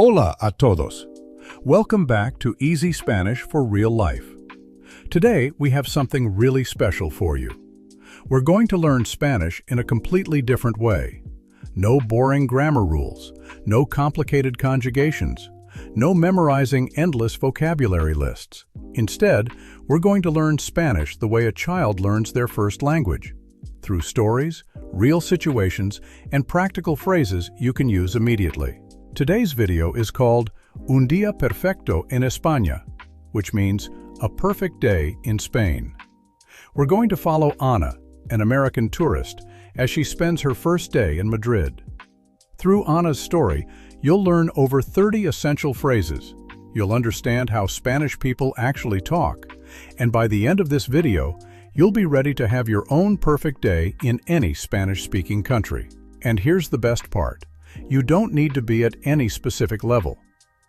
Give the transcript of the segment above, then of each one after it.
Hola a todos. Welcome back to Easy Spanish for Real Life. Today, we have something really special for you. We're going to learn Spanish in a completely different way. No boring grammar rules, no complicated conjugations, no memorizing endless vocabulary lists. Instead, we're going to learn Spanish the way a child learns their first language, through stories, real situations, and practical phrases you can use immediately. Today's video is called Un día perfecto en España, which means a perfect day in Spain. We're going to follow Ana, an American tourist, as she spends her first day in Madrid. Through Ana's story, you'll learn over 30 essential phrases. You'll understand how Spanish people actually talk, and by the end of this video, you'll be ready to have your own perfect day in any Spanish-speaking country. And here's the best part. You don't need to be at any specific level.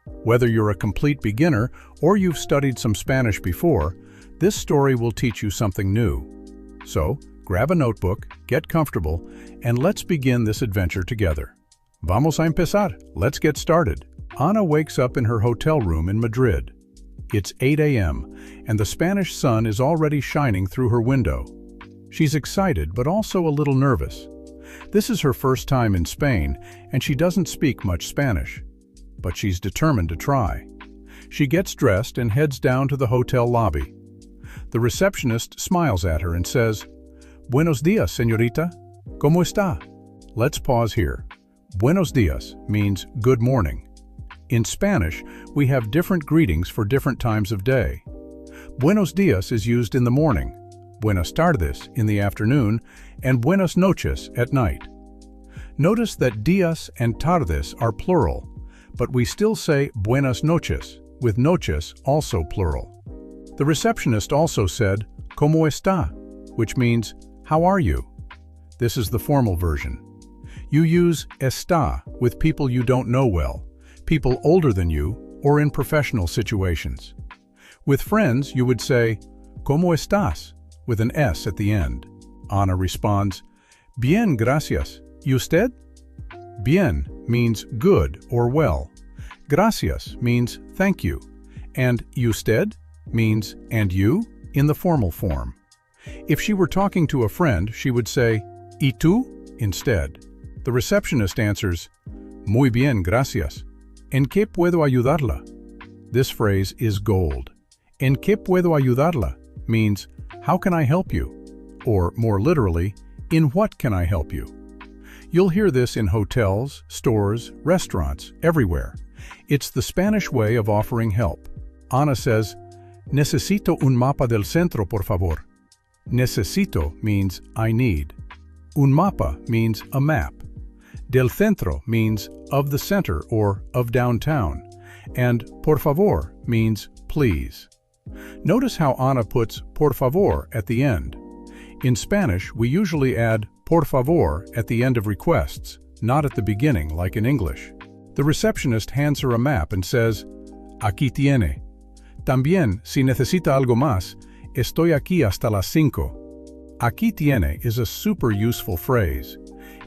Whether you're a complete beginner or you've studied some Spanish before, this story will teach you something new. So, grab a notebook, get comfortable, and let's begin this adventure together. Vamos a empezar. Let's get started. Ana wakes up in her hotel room in Madrid. It's 8 a.m., and the Spanish sun is already shining through her window. She's excited but also a little nervous. This is her first time in Spain, and she doesn't speak much Spanish. But she's determined to try. She gets dressed and heads down to the hotel lobby. The receptionist smiles at her and says, "Buenos días, señorita. ¿Cómo está?" Let's pause here. Buenos días means good morning. In Spanish, we have different greetings for different times of day. Buenos días is used in the morning, buenas tardes in the afternoon, and buenas noches at night. Notice that días and tardes are plural, but we still say buenas noches, with noches also plural. The receptionist also said, ¿Cómo está?, which means, how are you? This is the formal version. You use está with people you don't know well, people older than you, or in professional situations. With friends, you would say, ¿Cómo estás?, with an S at the end. Ana responds, Bien, gracias. ¿Y usted? Bien means good or well. Gracias means thank you. And usted means and you in the formal form. If she were talking to a friend, she would say, ¿Y tú?, instead. The receptionist answers, Muy bien, gracias. ¿En qué puedo ayudarla? This phrase is gold. ¿En qué puedo ayudarla? Means, how can I help you? Or, more literally, in what can I help you? You'll hear this in hotels, stores, restaurants, everywhere. It's the Spanish way of offering help. Ana says, Necesito un mapa del centro, por favor. Necesito means I need. Un mapa means a map. Del centro means of the center or of downtown. And por favor means please. Notice how Ana puts por favor at the end. In Spanish, we usually add por favor at the end of requests, not at the beginning like in English. The receptionist hands her a map and says, Aquí tiene. También, si necesita algo más, estoy aquí hasta las 5. Aquí tiene is a super useful phrase.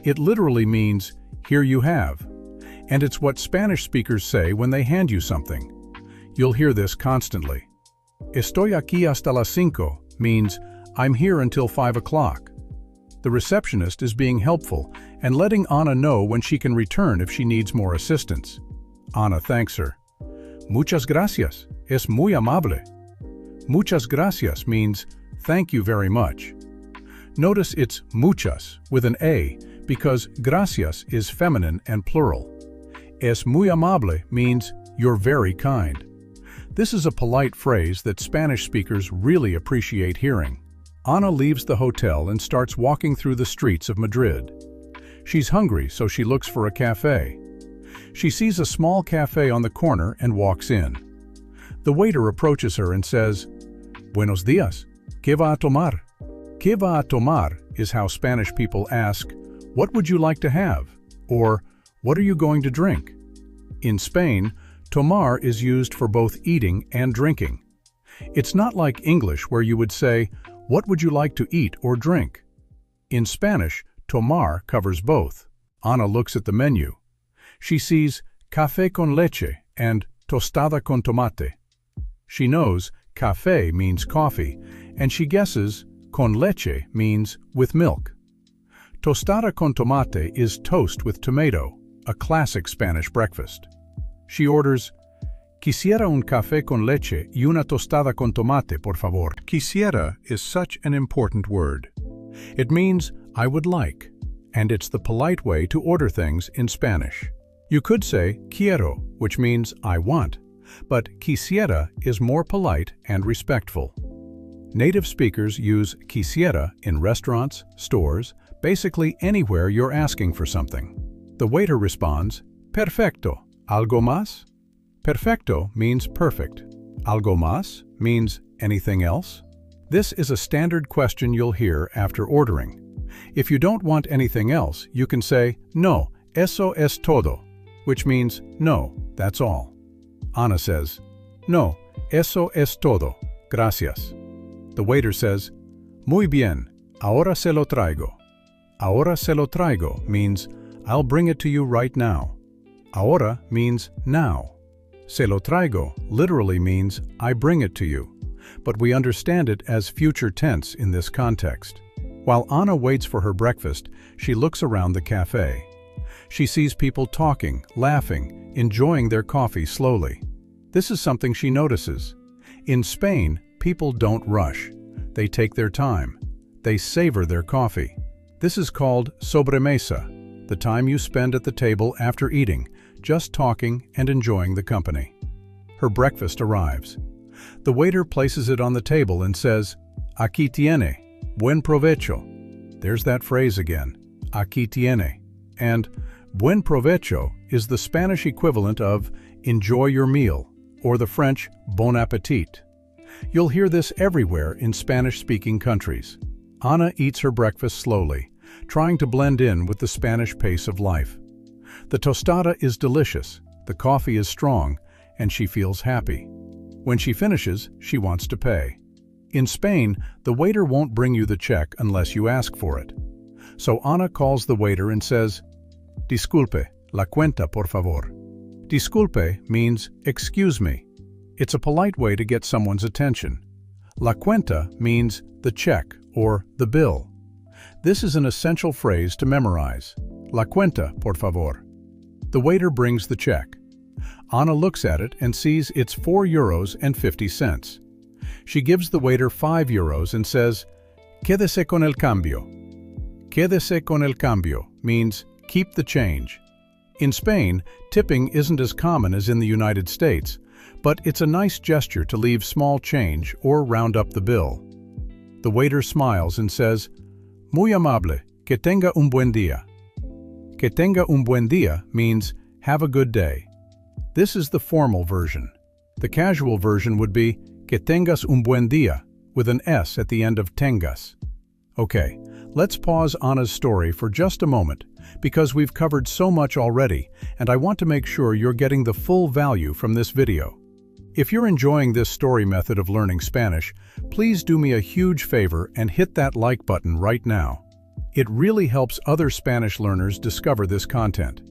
It literally means, here you have. And it's what Spanish speakers say when they hand you something. You'll hear this constantly. Estoy aquí hasta las 5 means, I'm here until 5 o'clock. The receptionist is being helpful and letting Ana know when she can return if she needs more assistance. Ana thanks her. Muchas gracias, es muy amable. Muchas gracias means, thank you very much. Notice it's muchas with an A because gracias is feminine and plural. Es muy amable means, you're very kind. This is a polite phrase that Spanish speakers really appreciate hearing. Ana leaves the hotel and starts walking through the streets of Madrid. She's hungry, so she looks for a cafe. She sees a small cafe on the corner and walks in. The waiter approaches her and says, Buenos días, ¿qué va a tomar? ¿Qué va a tomar is how Spanish people ask, what would you like to have? Or, what are you going to drink? In Spain, tomar is used for both eating and drinking. It's not like English where you would say, what would you like to eat or drink? In Spanish, tomar covers both. Ana looks at the menu. She sees café con leche and tostada con tomate. She knows café means coffee, and she guesses con leche means with milk. Tostada con tomate is toast with tomato, a classic Spanish breakfast. She orders, "Quisiera un café con leche y una tostada con tomate, por favor." Quisiera is such an important word. It means I would like, and it's the polite way to order things in Spanish. You could say quiero, which means I want, but quisiera is more polite and respectful. Native speakers use quisiera in restaurants, stores, basically anywhere you're asking for something. The waiter responds, "Perfecto. ¿Algo más?" Perfecto means perfect. ¿Algo más means anything else? This is a standard question you'll hear after ordering. If you don't want anything else, you can say, "No, eso es todo," which means, "No, that's all." Ana says, "No, eso es todo. Gracias." The waiter says, "Muy bien, ahora se lo traigo." Ahora se lo traigo means, "I'll bring it to you right now." Ahora means now. Se lo traigo literally means, "I bring it to you," but we understand it as future tense in this context. While Ana waits for her breakfast, she looks around the cafe. She sees people talking, laughing, enjoying their coffee slowly. This is something she notices. In Spain, people don't rush. They take their time. They savor their coffee. This is called sobremesa, the time you spend at the table after eating, just talking and enjoying the company. Her breakfast arrives. The waiter places it on the table and says, "Aquí tiene, buen provecho." There's that phrase again, aquí tiene. And buen provecho is the Spanish equivalent of enjoy your meal, or the French bon appétit. You'll hear this everywhere in Spanish-speaking countries. Ana eats her breakfast slowly, trying to blend in with the Spanish pace of life. The tostada is delicious, the coffee is strong, and she feels happy. When she finishes, she wants to pay. In Spain, the waiter won't bring you the check unless you ask for it. So Ana calls the waiter and says, "Disculpe, la cuenta por favor." Disculpe means excuse me. It's a polite way to get someone's attention. La cuenta means the check or the bill. This is an essential phrase to memorize. La cuenta, por favor. The waiter brings the check. Ana looks at it and sees it's €4.50. She gives the waiter €5 and says, "Quédese con el cambio." Quédese con el cambio means keep the change. In Spain, tipping isn't as common as in the United States, but it's a nice gesture to leave small change or round up the bill. The waiter smiles and says, "Muy amable, que tenga un buen día." Que tenga un buen día means have a good day. This is the formal version. The casual version would be que tengas un buen día, with an S at the end of tengas. Okay, let's pause Ana's story for just a moment, because we've covered so much already, and I want to make sure you're getting the full value from this video. If you're enjoying this story method of learning Spanish, please do me a huge favor and hit that like button right now. It really helps other Spanish learners discover this content.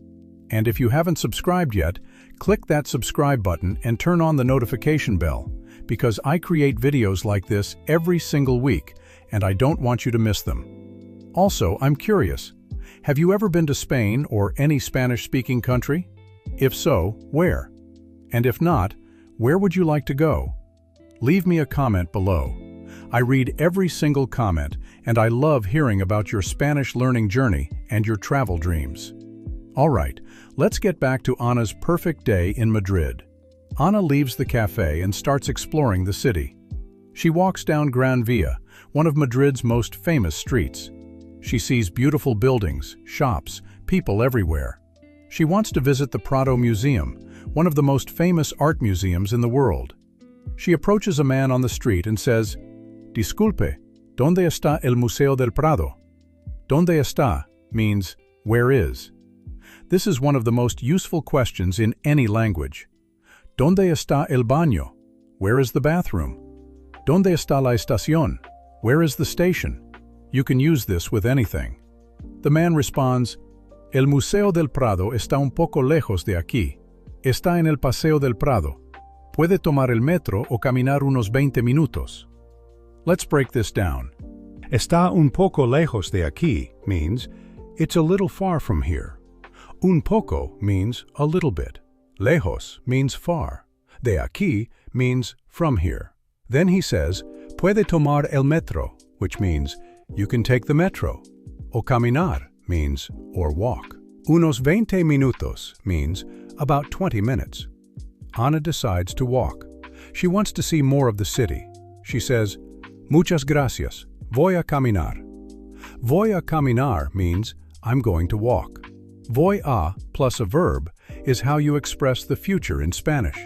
And if you haven't subscribed yet, click that subscribe button and turn on the notification bell, because I create videos like this every single week, and I don't want you to miss them. Also, I'm curious, have you ever been to Spain or any Spanish-speaking country? If so, where? And if not, where would you like to go? Leave me a comment below. I read every single comment, and I love hearing about your Spanish learning journey and your travel dreams. All right, let's get back to Ana's perfect day in Madrid. Ana leaves the cafe and starts exploring the city. She walks down Gran Via, one of Madrid's most famous streets. She sees beautiful buildings, shops, people everywhere. She wants to visit the Prado Museum, one of the most famous art museums in the world. She approaches a man on the street and says, "Disculpe, ¿dónde está el Museo del Prado?" ¿Dónde está means, where is? This is one of the most useful questions in any language. ¿Dónde está el baño? Where is the bathroom? ¿Dónde está la estación? Where is the station? You can use this with anything. The man responds, "El Museo del Prado está un poco lejos de aquí, Está en el Paseo del Prado. Puede tomar el metro o caminar unos 20 minutos. Let's break this down. Está un poco lejos de aquí means it's a little far from here. Un poco means a little bit. Lejos means far. De aquí means from here. Then he says, puede tomar el metro, which means you can take the metro. O caminar means or walk. Unos 20 minutos means about 20 minutes. Ana decides to walk. She wants to see more of the city. She says, muchas gracias, voy a caminar. Voy a caminar means I'm going to walk. Voy a plus a verb is how you express the future in Spanish.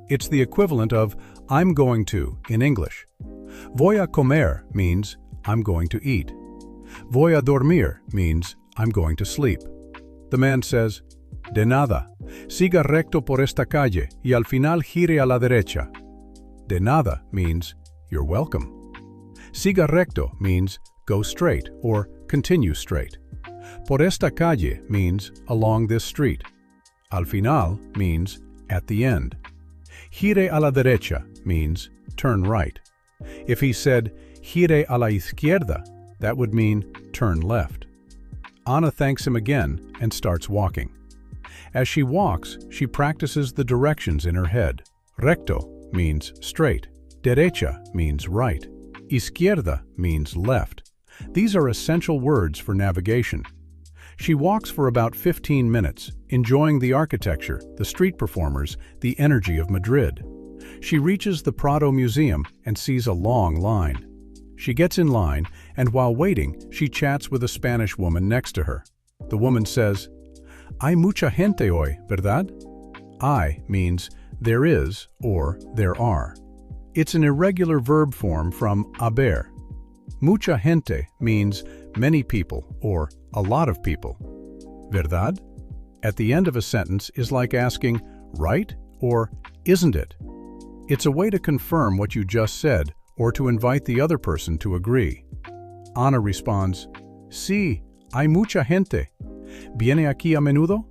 It's the equivalent of I'm going to in English. Voy a comer means I'm going to eat. Voy a dormir means I'm going to sleep. The man says, de nada, siga recto por esta calle y al final gire a la derecha. De nada means you're welcome. Siga recto means go straight or continue straight. Por esta calle means along this street. Al final means at the end. Gire a la derecha means turn right. If he said gire a la izquierda, that would mean turn left. Ana thanks him again and starts walking. As she walks, she practices the directions in her head. Recto means straight. Derecha means right. Izquierda means left. These are essential words for navigation. She walks for about 15 minutes, enjoying the architecture, the street performers, the energy of Madrid. She reaches the Prado Museum and sees a long line. She gets in line, and while waiting, she chats with a Spanish woman next to her. The woman says, hay mucha gente hoy, ¿verdad? Hay means there is or there are. It's an irregular verb form from haber. Mucha gente means many people or a lot of people. ¿Verdad? At the end of a sentence is like asking, right or isn't it? It's a way to confirm what you just said or to invite the other person to agree. Ana responds, sí, hay mucha gente. ¿Viene aquí a menudo?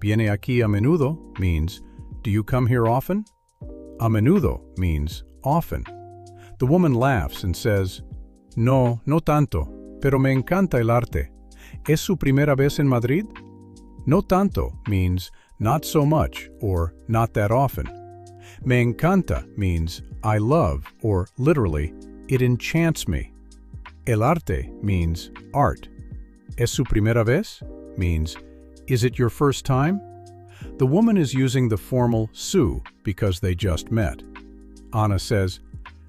Viene aquí a menudo means, do you come here often? A menudo means often. The woman laughs and says, no, no tanto, pero me encanta el arte. ¿Es su primera vez en Madrid? No tanto means not so much or not that often. Me encanta means I love or literally, it enchants me. El arte means art. ¿Es su primera vez? Means, is it your first time? The woman is using the formal su because they just met. Ana says,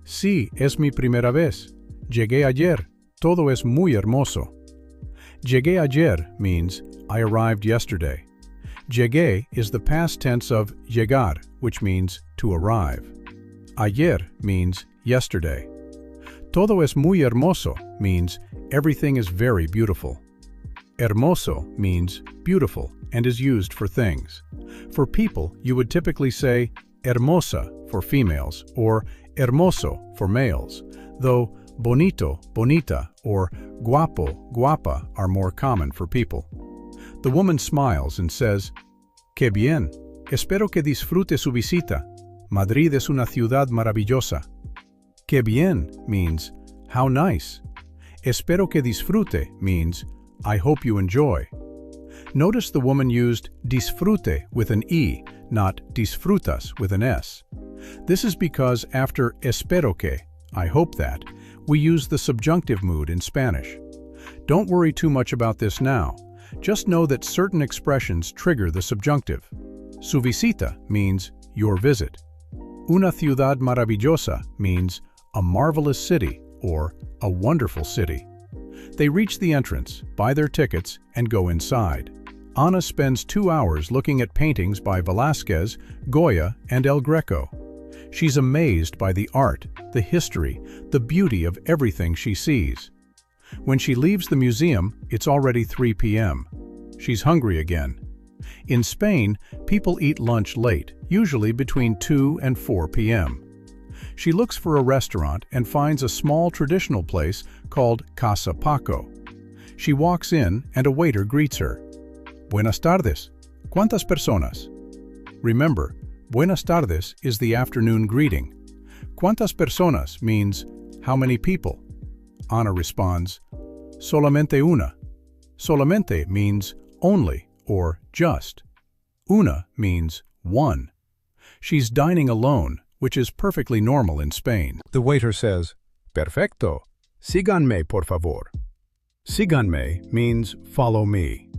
sí, es mi primera vez. Llegué ayer. Todo es muy hermoso. Llegué ayer means I arrived yesterday. Llegué is the past tense of llegar, which means to arrive. Ayer means yesterday. Todo es muy hermoso means everything is very beautiful. Hermoso means beautiful and is used for things. For people, you would typically say hermosa for females or hermoso for males, though bonito, bonita, or guapo, guapa are more common for people. The woman smiles and says, qué bien, espero que disfrute su visita. Madrid es una ciudad maravillosa. Qué bien means, how nice. Espero que disfrute means, I hope you enjoy. Notice the woman used disfrute with an E, not disfrutas with an S. This is because after espero que, I hope that, we use the subjunctive mood in Spanish. Don't worry too much about this now. Just know that certain expressions trigger the subjunctive. Su visita means your visit. Una ciudad maravillosa means a marvelous city or a wonderful city. They reach the entrance, buy their tickets, and go inside. Ana spends 2 hours looking at paintings by Velázquez, Goya, and El Greco. She's amazed by the art, the history, the beauty of everything she sees. When she leaves the museum, it's already 3 p.m. She's hungry again. In Spain, people eat lunch late, usually between 2 and 4 p.m. She looks for a restaurant and finds a small traditional place called Casa Paco. She walks in and a waiter greets her. Buenas tardes. ¿Cuántas personas? Remember, buenas tardes is the afternoon greeting. ¿Cuántas personas means how many people? Ana responds, solamente una. Solamente means only or just. Una means one. She's dining alone, which is perfectly normal in Spain. The waiter says, Perfecto. Síganme, por favor. Síganme means follow me.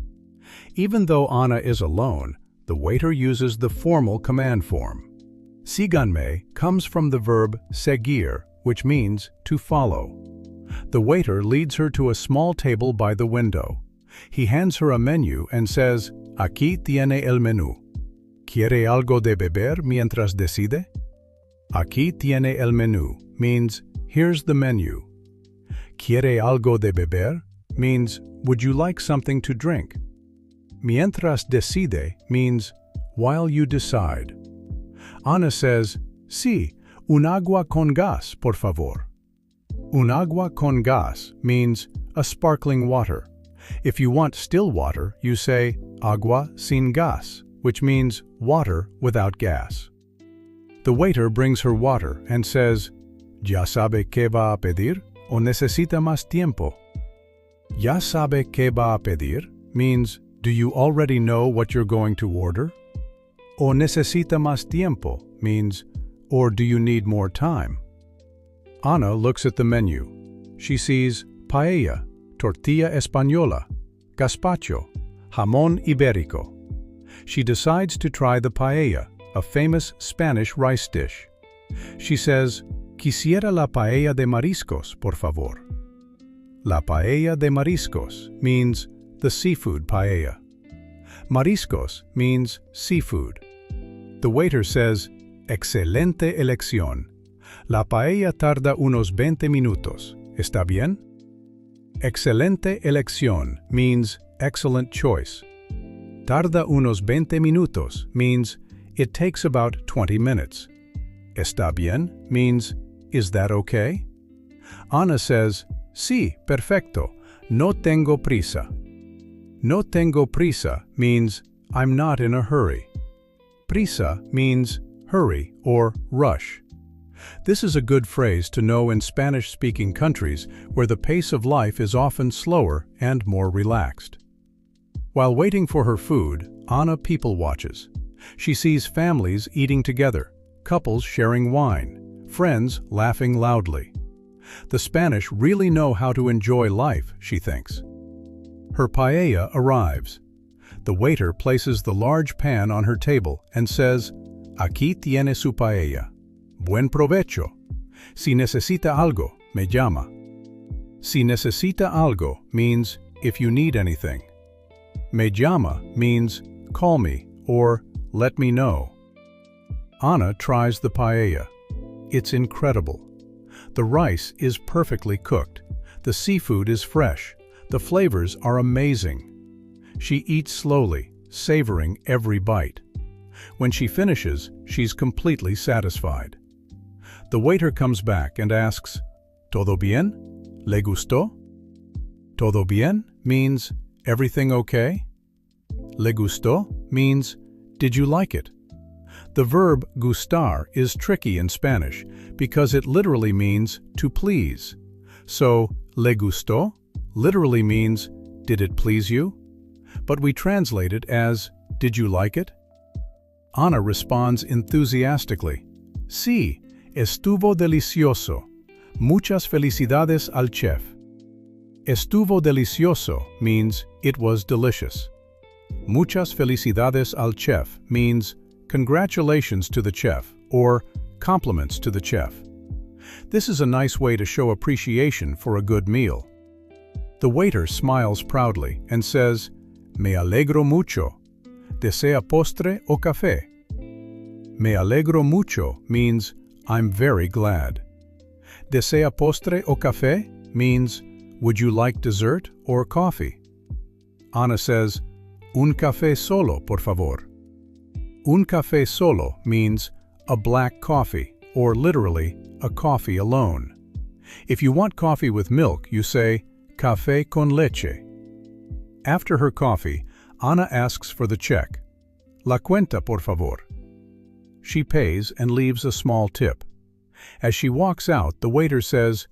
Even though Ana is alone, the waiter uses the formal command form. Síganme comes from the verb seguir, which means to follow. The waiter leads her to a small table by the window. He hands her a menu and says, Aquí tiene el menú. ¿Quiere algo de beber mientras decide? Aquí tiene el menú means, here's the menu. ¿Quiere algo de beber means, would you like something to drink? Mientras decide means, while you decide. Ana says, sí, un agua con gas, por favor. Un agua con gas means a sparkling water. If you want still water, you say agua sin gas, which means water without gas. The waiter brings her water and says, ¿Ya sabe qué va a pedir o necesita más tiempo? ¿Ya sabe qué va a pedir means, do you already know what you're going to order? O necesita más tiempo means, or do you need more time? Ana looks at the menu. She sees paella, tortilla española, gazpacho, jamón ibérico. She decides to try the paella, a famous Spanish rice dish. She says, Quisiera la paella de mariscos, por favor. La paella de mariscos means the seafood paella. Mariscos means seafood. The waiter says, Excelente elección. La paella tarda unos 20 minutos. ¿Está bien? Excelente elección means excellent choice. Tarda unos 20 minutos means it takes about 20 minutes. ¿Está bien means, is that okay? Ana says, sí, perfecto. No tengo prisa. No tengo prisa means I'm not in a hurry. Prisa means hurry or rush. This is a good phrase to know in Spanish-speaking countries where the pace of life is often slower and more relaxed. While waiting for her food, Ana people watches. She sees families eating together, couples sharing wine, friends laughing loudly. The Spanish really know how to enjoy life, she thinks. Her paella arrives. The waiter places the large pan on her table and says, Aquí tiene su paella. Buen provecho. Si necesita algo, me llama. Si necesita algo means if you need anything. Me llama means call me or let me know. Ana tries the paella. It's incredible. The rice is perfectly cooked. The seafood is fresh. The flavors are amazing. She eats slowly, savoring every bite. When she finishes, she's completely satisfied. The waiter comes back and asks, ¿Todo bien? ¿Le gustó? ¿Todo bien means everything okay? ¿Le gustó means did you like it? The verb gustar is tricky in Spanish because it literally means to please. So, ¿le gustó? Literally means, did it please you? But we translate it as, did you like it? Ana responds enthusiastically, Sí, estuvo delicioso. Muchas felicidades al chef. Estuvo delicioso means it was delicious. Muchas felicidades al chef means congratulations to the chef or compliments to the chef. This is a nice way to show appreciation for a good meal. The waiter smiles proudly and says, Me alegro mucho. ¿Desea postre o café? Me alegro mucho means I'm very glad. ¿Desea postre o café means would you like dessert or coffee? Ana says, Un café solo, por favor. Un café solo means a black coffee, or literally, a coffee alone. If you want coffee with milk, you say, café con leche. After her coffee, Ana asks for the check. La cuenta, por favor. She pays and leaves a small tip. As she walks out, the waiter says,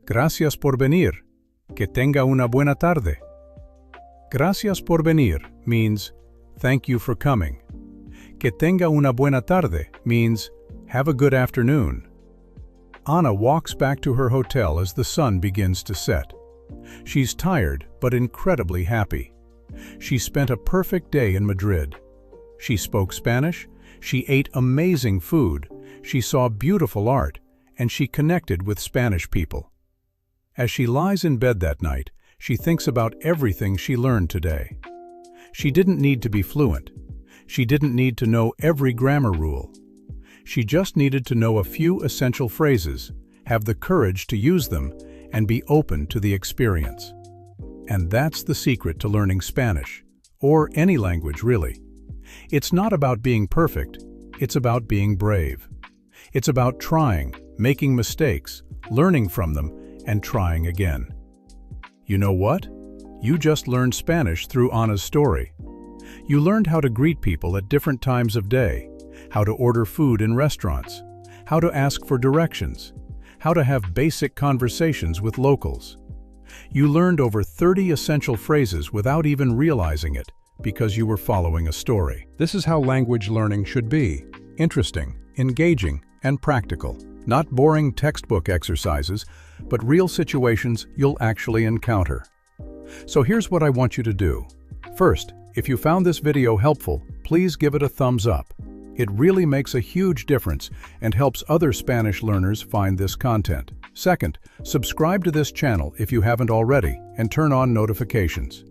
"Gracias por venir. Que tenga una buena tarde." Gracias por venir means, thank you for coming. Que tenga una buena tarde means, have a good afternoon. Ana walks back to her hotel as the sun begins to set. She's tired, but incredibly happy. She spent a perfect day in Madrid. She spoke Spanish, she ate amazing food, she saw beautiful art, and she connected with Spanish people. As she lies in bed that night, she thinks about everything she learned today. She didn't need to be fluent. She didn't need to know every grammar rule. She just needed to know a few essential phrases, have the courage to use them, and be open to the experience. And that's the secret to learning Spanish, or any language really. It's not about being perfect, it's about being brave. It's about trying, making mistakes, learning from them, and trying again. You know what? You just learned Spanish through Ana's story. You learned how to greet people at different times of day, how to order food in restaurants, how to ask for directions, how to have basic conversations with locals. You learned over 30 essential phrases without even realizing it, because you were following a story. This is how language learning should be: interesting, engaging, and practical. Not boring textbook exercises, but real situations you'll actually encounter. So here's what I want you to do. First, if you found this video helpful, please give it a thumbs up. It really makes a huge difference and helps other Spanish learners find this content. Second, subscribe to this channel if you haven't already and turn on notifications.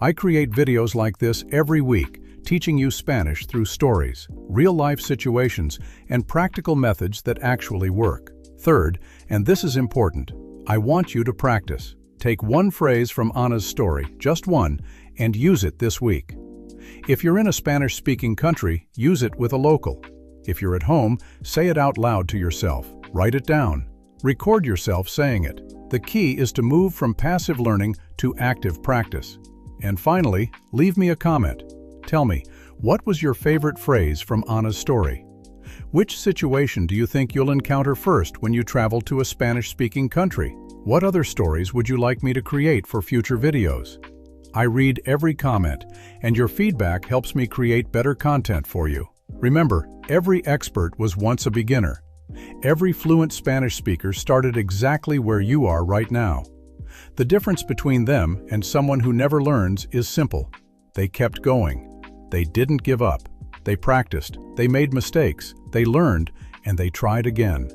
I create videos like this every week, teaching you Spanish through stories, real-life situations, and practical methods that actually work. Third, and this is important, I want you to practice. Take one phrase from Ana's story, just one, and use it this week. If you're in a Spanish-speaking country, use it with a local. If you're at home, say it out loud to yourself. Write it down. Record yourself saying it. The key is to move from passive learning to active practice. And finally, leave me a comment. Tell me, what was your favorite phrase from Ana's story? Which situation do you think you'll encounter first when you travel to a Spanish-speaking country? What other stories would you like me to create for future videos? I read every comment, and your feedback helps me create better content for you. Remember, every expert was once a beginner. Every fluent Spanish speaker started exactly where you are right now. The difference between them and someone who never learns is simple. They kept going. They didn't give up. They practiced. They made mistakes. They learned, and they tried again.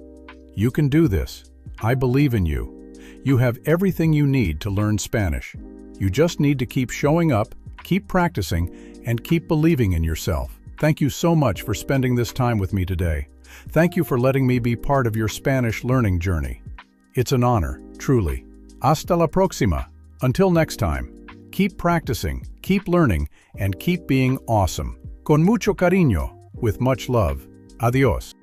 You can do this. I believe in you. You have everything you need to learn Spanish. You just need to keep showing up, keep practicing, and keep believing in yourself. Thank you so much for spending this time with me today. Thank you for letting me be part of your Spanish learning journey. It's an honor, truly. Hasta la próxima. Until next time, keep practicing, keep learning, and keep being awesome. Con mucho cariño, with much love. Adiós.